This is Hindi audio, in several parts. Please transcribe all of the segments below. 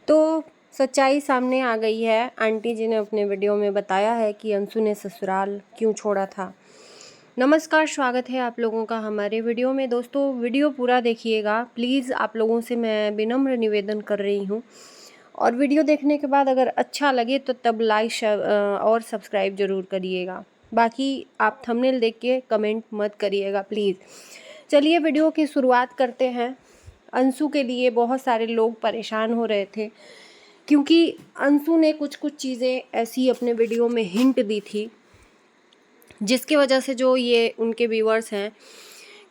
तो सच्चाई सामने आ गई है। आंटी जी ने अपने वीडियो में बताया है कि अंशु ने ससुराल क्यों छोड़ा था। नमस्कार, स्वागत है आप लोगों का हमारे वीडियो में। दोस्तों, वीडियो पूरा देखिएगा प्लीज़। आप लोगों से मैं विनम्र निवेदन कर रही हूँ, और वीडियो देखने के बाद अगर अच्छा लगे तो तब लाइक और सब्सक्राइब ज़रूर करिएगा। बाकी आप थंबनेल देख के कमेंट मत करिएगा प्लीज़। चलिए वीडियो की शुरुआत करते हैं। अंशु के लिए बहुत सारे लोग परेशान हो रहे थे, क्योंकि अंशु ने कुछ चीज़ें ऐसी अपने वीडियो में हिंट दी थी, जिसकी वजह से जो ये उनके व्यूअर्स हैं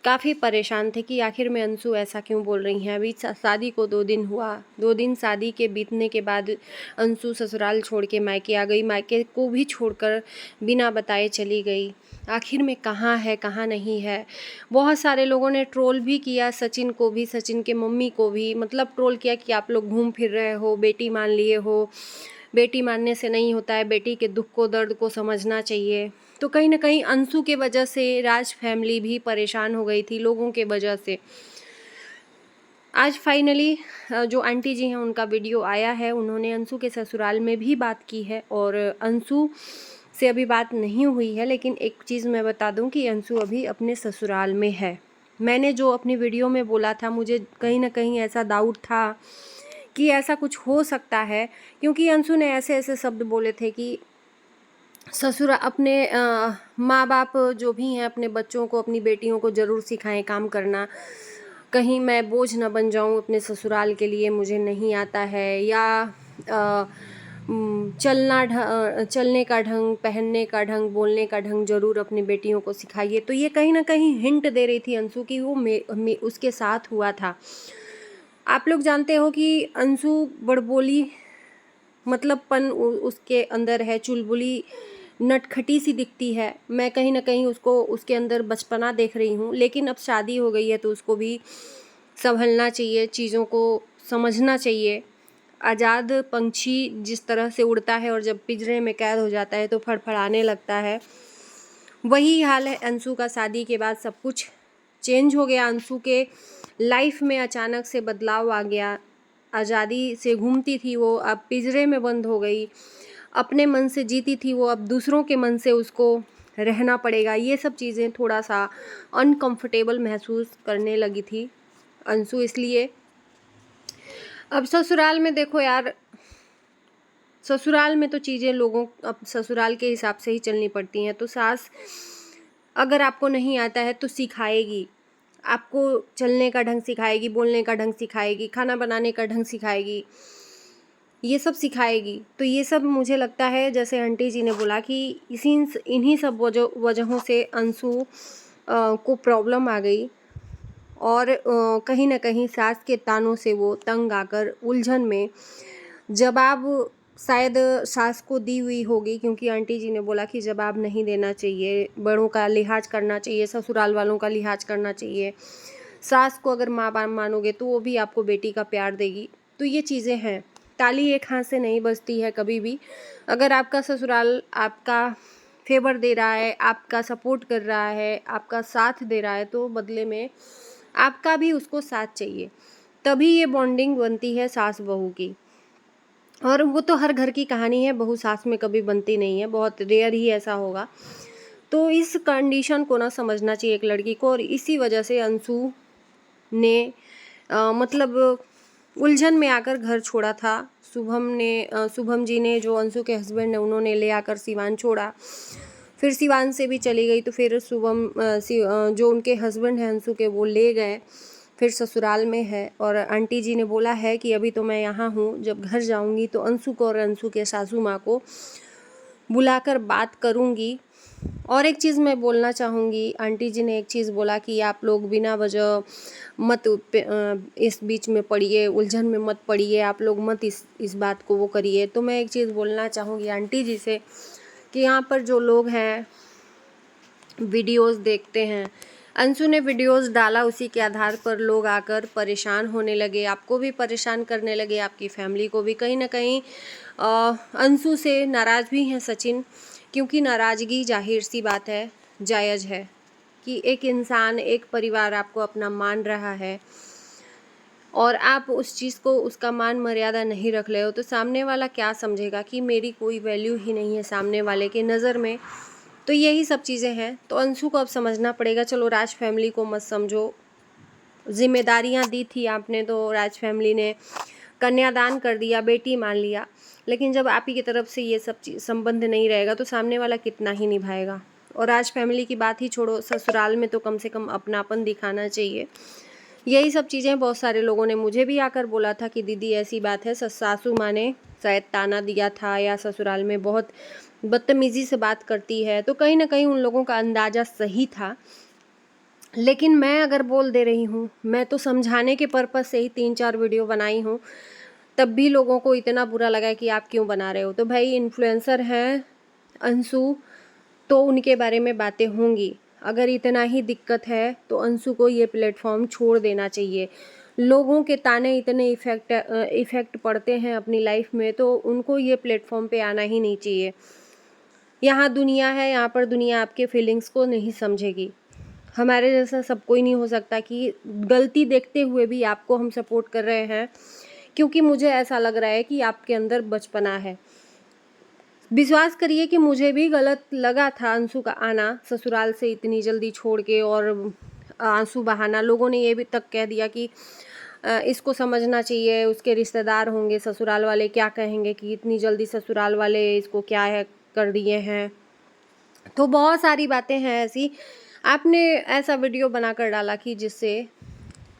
काफ़ी परेशान थे कि आखिर में अंशु ऐसा क्यों बोल रही हैं। अभी शादी को 2 दिन हुआ, 2 दिन शादी के बीतने के बाद अंशु ससुराल छोड़ के मायके आ गई, मायके को भी छोड़कर बिना बताए चली गई। आखिर में कहाँ है, कहाँ नहीं है। बहुत सारे लोगों ने ट्रोल भी किया, सचिन को भी, सचिन के मम्मी को भी, मतलब ट्रोल किया कि आप लोग घूम फिर रहे हो, बेटी मान लिए हो, बेटी मानने से नहीं होता है, बेटी के दुख को, दर्द को समझना चाहिए। तो कहीं ना कहीं अंशु के वजह से राज फैमिली भी परेशान हो गई थी लोगों के वजह से। आज फाइनली जो आंटी जी हैं उनका वीडियो आया है। उन्होंने अंशु के ससुराल में भी बात की है, और अंशु से अभी बात नहीं हुई है, लेकिन एक चीज़ मैं बता दूं कि अंशु अभी अपने ससुराल में है। मैंने जो अपनी वीडियो में बोला था, मुझे कहीं ना कहीं ऐसा डाउट था कि ऐसा कुछ हो सकता है, क्योंकि अंशु ने ऐसे ऐसे शब्द बोले थे कि ससुर अपने माँ बाप जो भी हैं अपने बच्चों को, अपनी बेटियों को ज़रूर सिखाएं काम करना। कहीं मैं बोझ न बन जाऊं अपने ससुराल के लिए, मुझे नहीं आता है। या चलने का ढंग, पहनने का ढंग, बोलने का ढंग ज़रूर अपनी बेटियों को सिखाइए। तो ये कहीं ना कहीं हिंट दे रही थी अंशु की वो उसके साथ हुआ था। आप लोग जानते हो कि अंशु बड़बोली, मतलब उसके अंदर है, चुलबुली, नटखटी सी दिखती है। मैं कहीं ना कहीं उसको, उसके अंदर बचपना देख रही हूँ, लेकिन अब शादी हो गई है तो उसको भी संभलना चाहिए, चीज़ों को समझना चाहिए। आज़ाद पंछी जिस तरह से उड़ता है और जब पिंजरे में कैद हो जाता है तो फड़फड़ाने लगता है, वही हाल है अंशु का। शादी के बाद सब कुछ चेंज हो गया। अंशु के लाइफ में अचानक से बदलाव आ गया। आज़ादी से घूमती थी वो, अब पिंजरे में बंद हो गई। अपने मन से जीती थी वो, अब दूसरों के मन से उसको रहना पड़ेगा। ये सब चीज़ें थोड़ा सा अनकंफर्टेबल महसूस करने लगी थी अंशु। इसलिए अब ससुराल में देखो यार, ससुराल में तो चीज़ें लोगों, अब ससुराल के हिसाब से ही चलनी पड़ती हैं। तो सास अगर आपको नहीं आता है तो सिखाएगी, आपको चलने का ढंग सिखाएगी, बोलने का ढंग सिखाएगी, खाना बनाने का ढंग सिखाएगी, ये सब सिखाएगी। तो ये सब मुझे लगता है, जैसे आंटी जी ने बोला कि इन्हीं सब वजहों से अंशु को प्रॉब्लम आ गई, और कहीं ना कहीं सास के तानों से वो तंग आकर उलझन में जवाब शायद सास को दी हुई होगी, क्योंकि आंटी जी ने बोला कि जवाब नहीं देना चाहिए, बड़ों का लिहाज करना चाहिए, ससुराल वालों का लिहाज करना चाहिए। सास को अगर माँ बाप मानोगे तो वो भी आपको बेटी का प्यार देगी। तो ये चीज़ें हैं, ताली एक हाथ से नहीं बजती है कभी भी। अगर आपका ससुराल आपका फेवर दे रहा है, आपका सपोर्ट कर रहा है, आपका साथ दे रहा है, तो बदले में आपका भी उसको साथ चाहिए। तभी ये बॉन्डिंग बनती है सास बहू की। और वो तो हर घर की कहानी है, बहू सास में कभी बनती नहीं है, बहुत रेयर ही ऐसा होगा। तो इस कंडीशन को ना समझना चाहिए एक लड़की को, और इसी वजह से अंशु ने मतलब उलझन में आकर घर छोड़ा था। शुभम जी ने, जो अंशु के हस्बैंड ने, उन्होंने ले आकर सिवान छोड़ा। फिर सिवान से भी चली गई तो फिर जो उनके हस्बैंड हैं अंशु के, वो ले गए, फिर ससुराल में है। और आंटी जी ने बोला है कि अभी तो मैं यहाँ हूँ, जब घर जाऊँगी तो अंशु को और अंशु के सासू माँ को बुलाकर बात करूँगी। और एक चीज़ मैं बोलना चाहूँगी, आंटी जी ने एक चीज़ बोला कि आप लोग बिना वजह मत इस बीच में पड़िए, उलझन में मत पड़िए, आप लोग मत इस बात को वो करिए। तो मैं एक चीज़ बोलना चाहूँगी आंटी जी से कि यहाँ पर जो लोग हैं वीडियोस देखते हैं, अंशु ने वीडियोस डाला, उसी के आधार पर लोग आकर परेशान होने लगे, आपको भी परेशान करने लगे, आपकी फैमिली को भी। कहीं ना कहीं अंशु से नाराज़ भी हैं सचिन, क्योंकि नाराज़गी जाहिर सी बात है, जायज़ है कि एक इंसान, एक परिवार आपको अपना मान रहा है, और आप उस चीज़ को, उसका मान मर्यादा नहीं रख रहे हो, तो सामने वाला क्या समझेगा कि मेरी कोई वैल्यू ही नहीं है सामने वाले के नज़र में। तो यही सब चीज़ें हैं। तो अंशु को अब समझना पड़ेगा। चलो राज फैमिली को मत समझो, जिम्मेदारियां दी थी आपने तो राज फैमिली ने कन्यादान कर दिया, बेटी मान लिया, लेकिन जब आप ही की तरफ से ये सब चीज़ संबंध नहीं रहेगा तो सामने वाला कितना ही निभाएगा। और राज फैमिली की बात ही छोड़ो, ससुराल में तो कम से कम अपनापन दिखाना चाहिए। यही सब चीज़ें बहुत सारे लोगों ने मुझे भी आकर बोला था कि दीदी ऐसी बात है, सासू माँ ने शायद ताना दिया था या ससुराल में बहुत बदतमीज़ी से बात करती है। तो कहीं ना कहीं उन लोगों का अंदाज़ा सही था, लेकिन मैं अगर बोल दे रही हूँ, मैं तो समझाने के पर्पज़ से ही 3-4 वीडियो बनाई हूँ, तब भी लोगों को इतना बुरा लगा कि आप क्यों बना रहे हो। तो भाई इन्फ्लुएंसर हैं अंशु, तो उनके बारे में बातें होंगी। अगर इतना ही दिक्कत है तो अंशु को ये प्लेटफॉर्म छोड़ देना चाहिए। लोगों के ताने इतने इफ़ेक्ट पड़ते हैं अपनी लाइफ में, तो उनको ये प्लेटफॉर्म पे आना ही नहीं चाहिए। यहाँ दुनिया है, यहाँ पर दुनिया आपके फीलिंग्स को नहीं समझेगी। हमारे जैसा सब कोई नहीं हो सकता कि गलती देखते हुए भी आपको हम सपोर्ट कर रहे हैं, क्योंकि मुझे ऐसा लग रहा है कि आपके अंदर बचपना है। विश्वास करिए कि मुझे भी गलत लगा था अंशु का आना ससुराल से इतनी जल्दी छोड़ के, और आंसू बहाना। लोगों ने ये भी तक कह दिया कि इसको समझना चाहिए, उसके रिश्तेदार होंगे ससुराल वाले, क्या कहेंगे कि इतनी जल्दी ससुराल वाले इसको क्या है कर दिए हैं। तो बहुत सारी बातें हैं ऐसी। आपने ऐसा वीडियो बनाकर डाला कि जिससे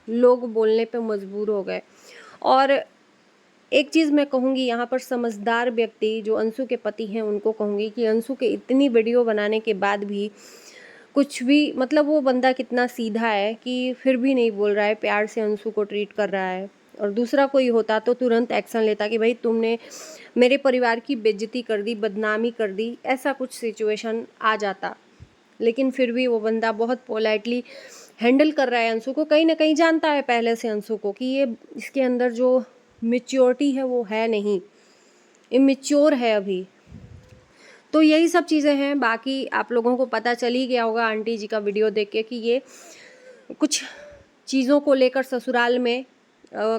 लोग बोलने पे मजबूर हो गए। और एक चीज़ मैं कहूँगी, यहाँ पर समझदार व्यक्ति जो अंशु के पति हैं उनको कहूँगी कि अंशु के इतनी वीडियो बनाने के बाद भी कुछ भी, मतलब वो बंदा कितना सीधा है कि फिर भी नहीं बोल रहा है, प्यार से अंशु को ट्रीट कर रहा है। और दूसरा कोई होता तो तुरंत एक्शन लेता कि भाई तुमने मेरे परिवार की बेइज्जती कर दी, बदनामी कर दी, ऐसा कुछ सिचुएशन आ जाता। लेकिन फिर भी वो बंदा बहुत पोलाइटली हैंडल कर रहा है अंशु को। कहीं ना कहीं जानता है पहले से अंशु को कि ये इसके अंदर जो मैच्योरिटी है वो है नहीं, इमेच्योर है अभी। तो यही सब चीज़ें हैं। बाकी आप लोगों को पता चल ही गया होगा आंटी जी का वीडियो देख के कि ये कुछ चीज़ों को लेकर ससुराल में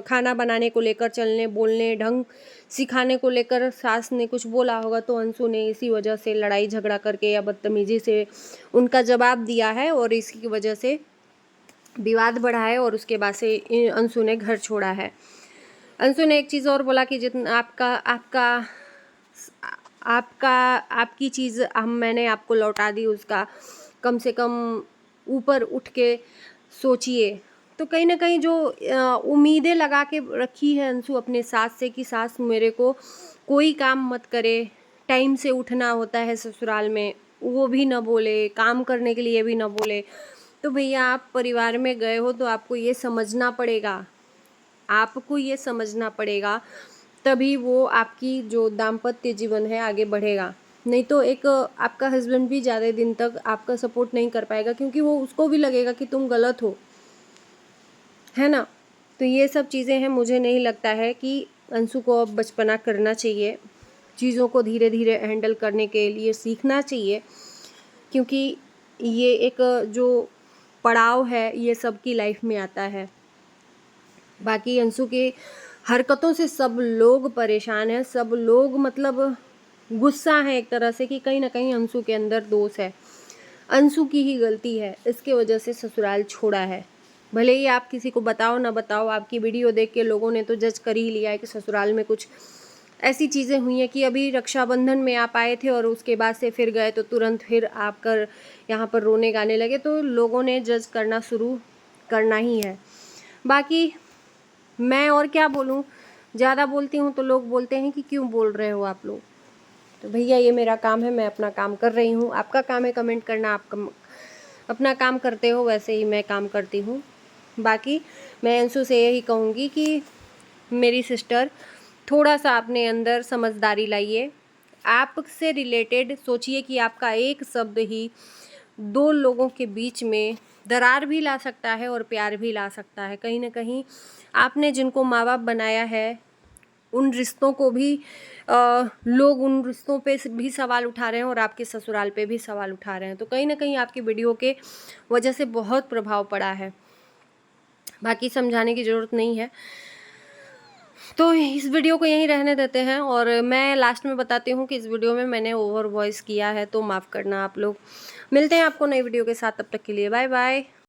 खाना बनाने को लेकर, चलने बोलने ढंग सिखाने को लेकर सास ने कुछ बोला होगा, तो अंशु ने इसी वजह से लड़ाई झगड़ा करके या बदतमीज़ी से उनका जवाब दिया है और इसकी वजह से विवाद बढ़ा है, और उसके बाद से अंशु ने घर छोड़ा है। अंशु ने एक चीज़ और बोला कि जितना आपकी चीज़ मैंने आपको लौटा दी, उसका कम से कम ऊपर उठ के सोचिए। तो कहीं ना कहीं जो उम्मीदें लगा के रखी है अंशु अपने सास से कि सास मेरे को कोई काम मत करे, टाइम से उठना होता है ससुराल में, वो भी ना बोले, काम करने के लिए भी ना बोले। तो भैया आप परिवार में गए हो तो आपको ये समझना पड़ेगा, आपको ये समझना पड़ेगा, तभी वो आपकी जो दाम्पत्य जीवन है आगे बढ़ेगा। नहीं तो एक आपका हस्बैंड भी ज़्यादा दिन तक आपका सपोर्ट नहीं कर पाएगा, क्योंकि वो उसको भी लगेगा कि तुम गलत हो, है ना। तो ये सब चीज़ें हैं। मुझे नहीं लगता है कि अंशु को अब बचपना करना चाहिए, चीज़ों को धीरे धीरे हैंडल करने के लिए सीखना चाहिए, क्योंकि ये एक जो पड़ाव है ये सबकी लाइफ में आता है। बाकी अंशु के हरकतों से सब लोग परेशान हैं, सब लोग मतलब गुस्सा है एक तरह से कि कहीं ना कहीं अंशु के अंदर दोष है, अंशु की ही गलती है, इसके वजह से ससुराल छोड़ा है। भले ही आप किसी को बताओ ना बताओ, आपकी वीडियो देख के लोगों ने तो जज कर ही लिया है कि ससुराल में कुछ ऐसी चीज़ें हुई हैं कि अभी रक्षाबंधन में आप आए थे और उसके बाद से फिर गए तो तुरंत फिर आकर यहाँ पर रोने गाने लगे, तो लोगों ने जज करना शुरू करना ही है। बाकी मैं और क्या बोलूँ, ज़्यादा बोलती हूँ तो लोग बोलते हैं कि क्यों बोल रहे हो आप लोग। तो भैया ये मेरा काम है, मैं अपना काम कर रही हूँ, आपका काम है कमेंट करना, आप अपना काम करते हो, वैसे ही मैं काम करती हूँ। बाकी मैं अंशु से यही कहूँगी कि मेरी सिस्टर थोड़ा सा अपने अंदर समझदारी लाइए, आपसे रिलेटेड सोचिए कि आपका एक शब्द ही दो लोगों के बीच में दरार भी ला सकता है और प्यार भी ला सकता है। कहीं ना कहीं आपने जिनको माँ बाप बनाया है उन रिश्तों को भी लोग उन रिश्तों पे भी सवाल उठा रहे हैं और आपके ससुराल पे भी सवाल उठा रहे हैं। तो कहीं ना कहीं आपकी वीडियो के वजह से बहुत प्रभाव पड़ा है। बाकी समझाने की ज़रूरत नहीं है। तो इस वीडियो को यहीं रहने देते हैं और मैं लास्ट में बताती हूँ कि इस वीडियो में मैंने ओवर वॉइस किया है, तो माफ़ करना आप लोग। मिलते हैं आपको नई वीडियो के साथ, तब तक के लिए बाय बाय।